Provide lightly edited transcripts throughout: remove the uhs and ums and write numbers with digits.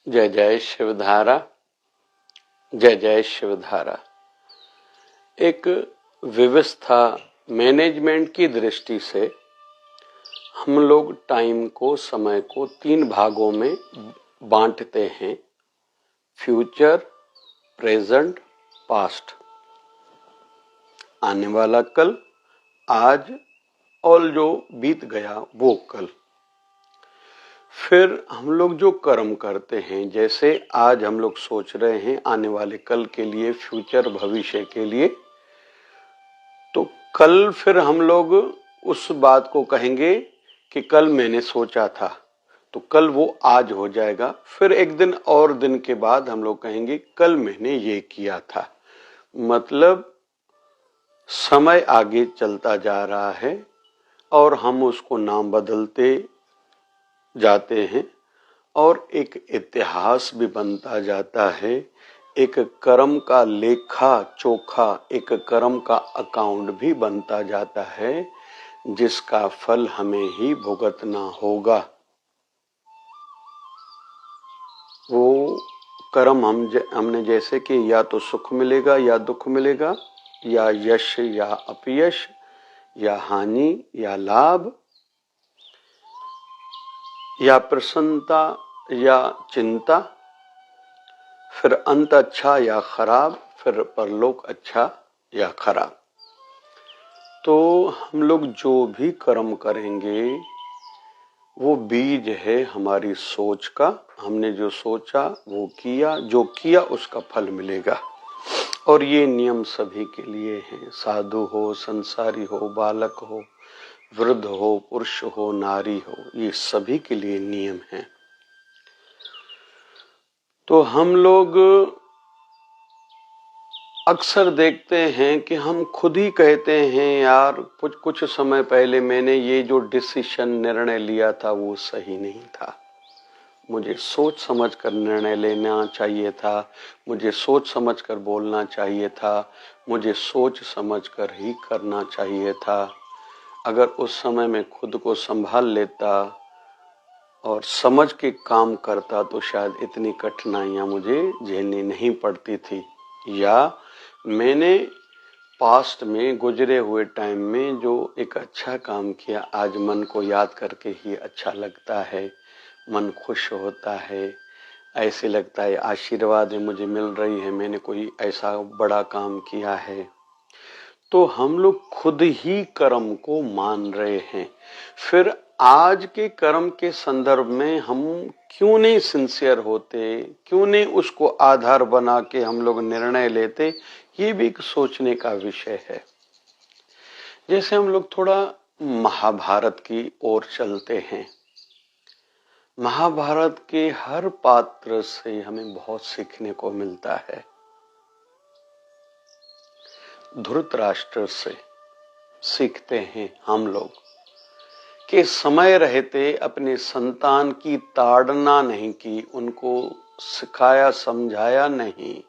जय जय शिवधारा। जय जय शिवधारा। एक व्यवस्था मैनेजमेंट की दृष्टि से हम लोग टाइम को, समय को 3 भागों में बांटते हैं: फ्यूचर, प्रेजेंट, पास्ट। आने वाला कल, आज और जो बीत गया वो कल। फिर हम लोग जो कर्म करते हैं, जैसे आज हम लोग सोच रहे हैं आने वाले कल के लिए, फ्यूचर भविष्य के लिए, तो कल फिर हम लोग उस बात को कहेंगे कि कल मैंने सोचा था, तो कल वो आज हो जाएगा। फिर एक दिन और दिन के बाद हम लोग कहेंगे कल मैंने ये किया था। मतलब समय आगे चलता जा रहा है और हम उसको नाम बदलते जाते हैं और एक इतिहास भी बनता जाता है। एक कर्म का लेखा चोखा, एक कर्म का अकाउंट भी बनता जाता है, जिसका फल हमें ही भुगतना होगा। वो कर्म हमने जैसे कि या तो सुख मिलेगा या दुख मिलेगा, या यश या अपयश, या हानि या लाभ, या प्रसन्नता या चिंता, फिर अंत अच्छा या खराब, फिर परलोक अच्छा या खराब। तो हम लोग जो भी कर्म करेंगे वो बीज है हमारी सोच का। हमने जो सोचा वो किया, जो किया उसका फल मिलेगा। और ये नियम सभी के लिए है, साधु हो, संसारी हो, बालक हो, वृद्ध हो, पुरुष हो, नारी हो, ये सभी के लिए नियम है। तो हम लोग अक्सर देखते हैं कि हम खुद ही कहते हैं, यार कुछ समय पहले मैंने ये जो डिसीजन, निर्णय लिया था वो सही नहीं था, मुझे सोच समझ कर निर्णय लेना चाहिए था, मुझे सोच समझ कर बोलना चाहिए था, मुझे सोच समझ कर ही करना चाहिए था। अगर उस समय मैं खुद को संभाल लेता और समझ के काम करता तो शायद इतनी कठिनाइयां मुझे झेलनी नहीं पड़ती थी। या मैंने पास्ट में, गुजरे हुए टाइम में जो एक अच्छा काम किया, आज मन को याद करके ही अच्छा लगता है, मन खुश होता है, ऐसे लगता है आशीर्वाद है मुझे मिल रही है, मैंने कोई ऐसा बड़ा काम किया है। तो हम लोग खुद ही कर्म को मान रहे हैं। फिर आज के कर्म के संदर्भ में हम क्यों नहीं सिंसियर होते, क्यों नहीं उसको आधार बना के हम लोग निर्णय लेते, ये भी एक सोचने का विषय है। जैसे हम लोग थोड़ा महाभारत की ओर चलते हैं। महाभारत के हर पात्र से हमें बहुत सीखने को मिलता है। धृतराष्ट्र से सीखते हैं हम लोग कि समय रहते अपने संतान की ताड़ना नहीं की, उनको सिखाया समझाया नहीं,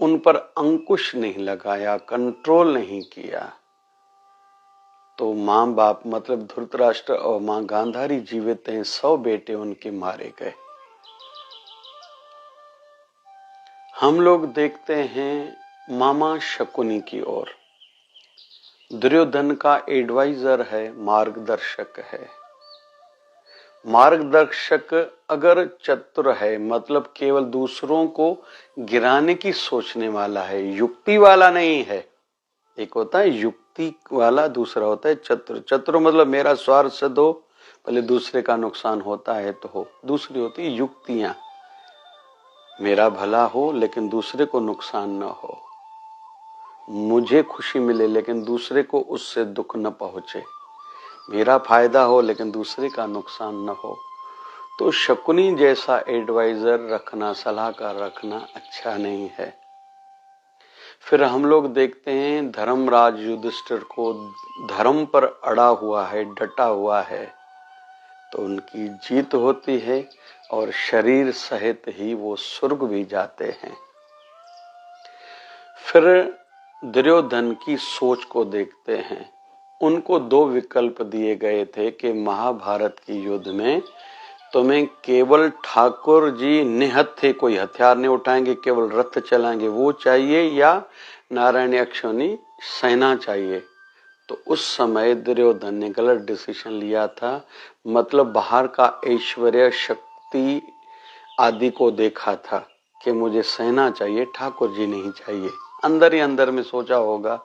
उन पर अंकुश नहीं लगाया, कंट्रोल नहीं किया, तो मां बाप मतलब धृतराष्ट्र और मां गांधारी जीवित हैं, 100 बेटे उनके मारे गए। हम लोग देखते हैं मामा शकुनी की ओर। दुर्योधन का एडवाइजर है, मार्गदर्शक है। मार्गदर्शक अगर चतुर है, मतलब केवल दूसरों को गिराने की सोचने वाला है, युक्ति वाला नहीं है। एक होता है युक्ति वाला, दूसरा होता है चतुर। चतुर मतलब मेरा स्वार्थ सिद्ध हो, भले दूसरे का नुकसान होता है तो हो। दूसरी होती है युक्तियां, मेरा भला हो लेकिन दूसरे को नुकसान न हो, मुझे खुशी मिले लेकिन दूसरे को उससे दुख न पहुंचे, मेरा फायदा हो लेकिन दूसरे का नुकसान न हो। तो शकुनी जैसा एडवाइजर रखना, सलाहकार रखना अच्छा नहीं है। फिर हम लोग देखते हैं धर्मराज युधिष्ठिर को, धर्म पर अड़ा हुआ है, डटा हुआ है, तो उनकी जीत होती है और शरीर सहित ही वो स्वर्ग भी जाते हैं। फिर दुर्योधन की सोच को देखते हैं। उनको 2 विकल्प दिए गए थे कि महाभारत की युद्ध में तुम्हें केवल ठाकुर जी निहत थे, कोई हथियार नहीं उठाएंगे, केवल रथ चलाएंगे, वो चाहिए या नारायण यक्षोनी सेना चाहिए? तो उस समय दुर्योधन ने गलत डिसीजन लिया था। मतलब बाहर का ऐश्वर्य शक्ति आदि को देखा था कि मुझे सेना चाहिए, ठाकुर जी नहीं चाहिए, अंदर ही अंदर में सोचा होगा।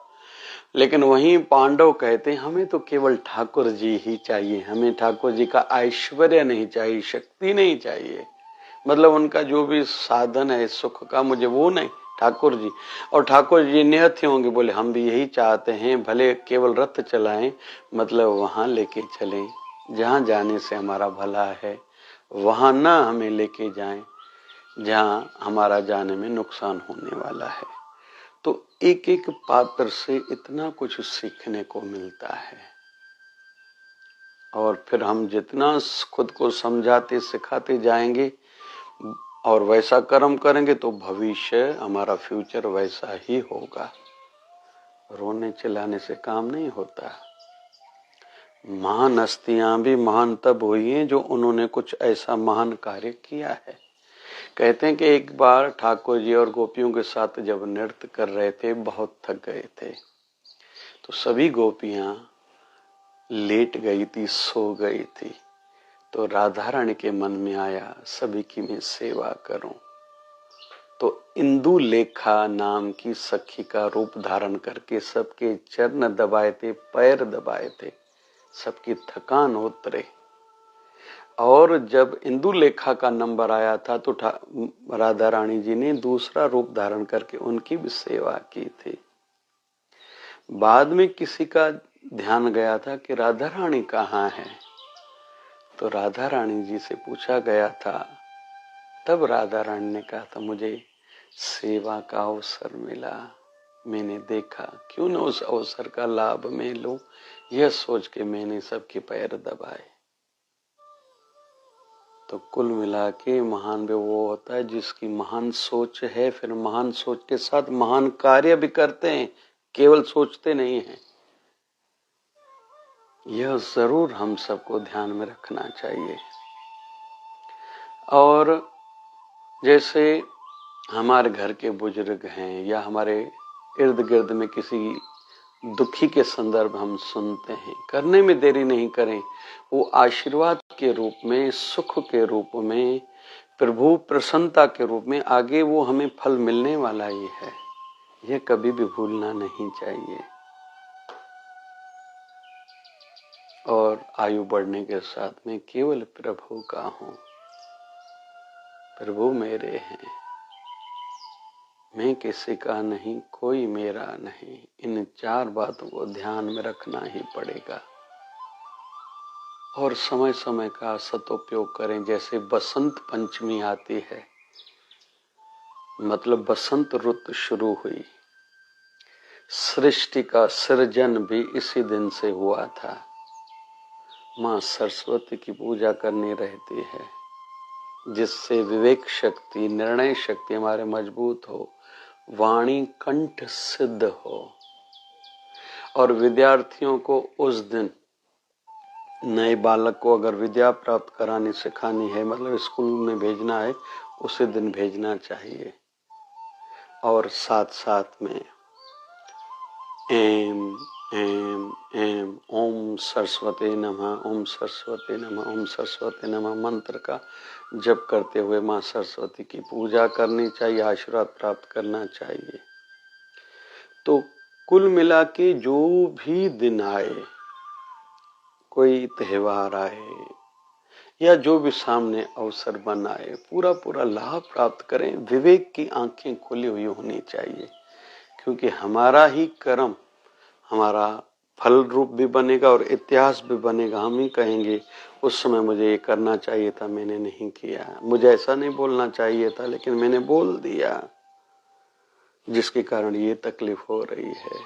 लेकिन वहीं पांडव कहते हैं हमें तो केवल ठाकुर जी ही चाहिए, हमें ठाकुर जी का ऐश्वर्य नहीं चाहिए, शक्ति नहीं चाहिए, मतलब उनका जो भी साधन है सुख का, मुझे वो नहीं, ठाकुर जी। और ठाकुर जी निहत ही होंगे, बोले हम भी यही चाहते हैं, भले केवल रथ चलाएं, मतलब वहां लेके चलें जहां जाने से हमारा भला है, वहां ना हमें लेके जाएं जहां हमारा जाने में नुकसान होने वाला है। तो एक एक पात्र से इतना कुछ सीखने को मिलता है, और फिर हम जितना खुद को समझाते सिखाते जाएंगे और वैसा कर्म करेंगे तो भविष्य हमारा फ्यूचर वैसा ही होगा। रोने चिल्लाने से काम नहीं होता। महान हस्तियां भी महान तब हुई हैं जो उन्होंने कुछ ऐसा महान कार्य किया है। कहते हैं कि एक बार ठाकुर जी और गोपियों के साथ जब नृत्य कर रहे थे, बहुत थक गए थे, तो सभी गोपियां लेट गई थी, सो गई थी। तो राधा रानी के मन में आया सभी की मैं सेवा करूं। तो इंदु लेखा नाम की सखी का रूप धारण करके सबके चरण दबाए थे, पैर दबाए थे, सबकी थकान उतरे। और जब इंदु लेखा का नंबर आया था तो राधा रानी जी ने दूसरा रूप धारण करके उनकी भी सेवा की थी। बाद में किसी का ध्यान गया था कि राधा रानी कहाँ है, तो राधा रानी जी से पूछा गया था। तब राधा रानी ने कहा था मुझे सेवा का अवसर मिला, मैंने देखा क्यों न उस अवसर का लाभ मैं लूं, यह सोच के मैंने सबके पैर दबाए। तो कुल मिला के महान भी वो होता है जिसकी महान सोच है, फिर महान सोच के साथ महान कार्य भी करते हैं, केवल सोचते नहीं हैं। यह जरूर हम सबको ध्यान में रखना चाहिए। और जैसे हमारे घर के बुजुर्ग हैं या हमारे इर्द गिर्द में किसी दुखी के संदर्भ हम सुनते हैं, करने में देरी नहीं करें। वो आशीर्वाद के रूप में, सुख के रूप में, प्रभु प्रसन्नता के रूप में आगे वो हमें फल मिलने वाला ही है, यह कभी भी भूलना नहीं चाहिए। और आयु बढ़ने के साथ में केवल प्रभु का हूं, प्रभु मेरे हैं, मैं किसी का नहीं, कोई मेरा नहीं। इन चार बातों को ध्यान में रखना ही पड़ेगा और समय समय का सदुपयोग करें। जैसे बसंत पंचमी आती है, मतलब बसंत ऋतु शुरू हुई, सृष्टि का सृजन भी इसी दिन से हुआ था। माँ सरस्वती की पूजा करनी रहती है, जिससे विवेक शक्ति, निर्णय शक्ति हमारे मजबूत हो, वाणी कंठ सिद्ध हो। और विद्यार्थियों को उस दिन, नए बालक को अगर विद्या प्राप्त करानी सिखानी है, मतलब स्कूल में भेजना है, उसी दिन भेजना चाहिए। और साथ साथ में एम एम एम ओम सरस्वती नमः, ओम सरस्वती नमः, ओम सरस्वती नमः मंत्र का जप करते हुए माँ सरस्वती की पूजा करनी चाहिए, आशीर्वाद प्राप्त करना चाहिए। तो कुल मिला के जो भी दिन आए, कोई त्योहार आए या जो भी सामने अवसर बनाए, पूरा पूरा लाभ प्राप्त करें। विवेक की आंखें खुली हुई होनी चाहिए, क्योंकि हमारा ही कर्म हमारा फल रूप भी बनेगा और इतिहास भी बनेगा। हम ही कहेंगे उस समय मुझे ये करना चाहिए था, मैंने नहीं किया, मुझे ऐसा नहीं बोलना चाहिए था लेकिन मैंने बोल दिया, जिसके कारण ये तकलीफ हो रही है।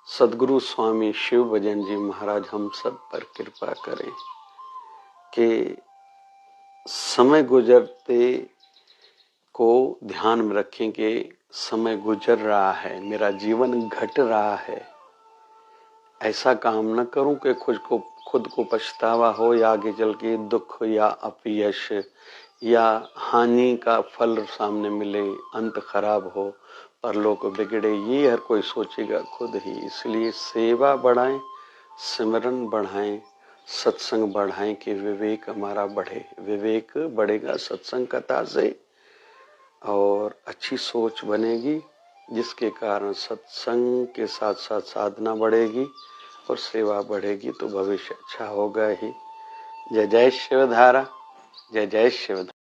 सदगुरु स्वामी शिव भजन जी महाराज हम सब पर कृपा करें कि समय गुजरते को ध्यान में रखें कि समय गुजर रहा है, मेरा जीवन घट रहा है, ऐसा काम न करूं कि खुद को पछतावा हो या आगे चल के दुख या अपयश या हानि का फल सामने मिले, अंत खराब हो, परलोक बिगड़े, ये हर कोई सोचेगा खुद ही। इसलिए सेवा बढ़ाएं, सिमरन बढ़ाएं, सत्संग बढ़ाएं कि विवेक हमारा बढ़े। विवेक बढ़ेगा सत्संग कथा से और अच्छी सोच बनेगी, जिसके कारण सत्संग के साथ साथ साधना बढ़ेगी और सेवा बढ़ेगी तो भविष्य अच्छा होगा ही। जय जय शिवधारा, जय जय शिवधारा।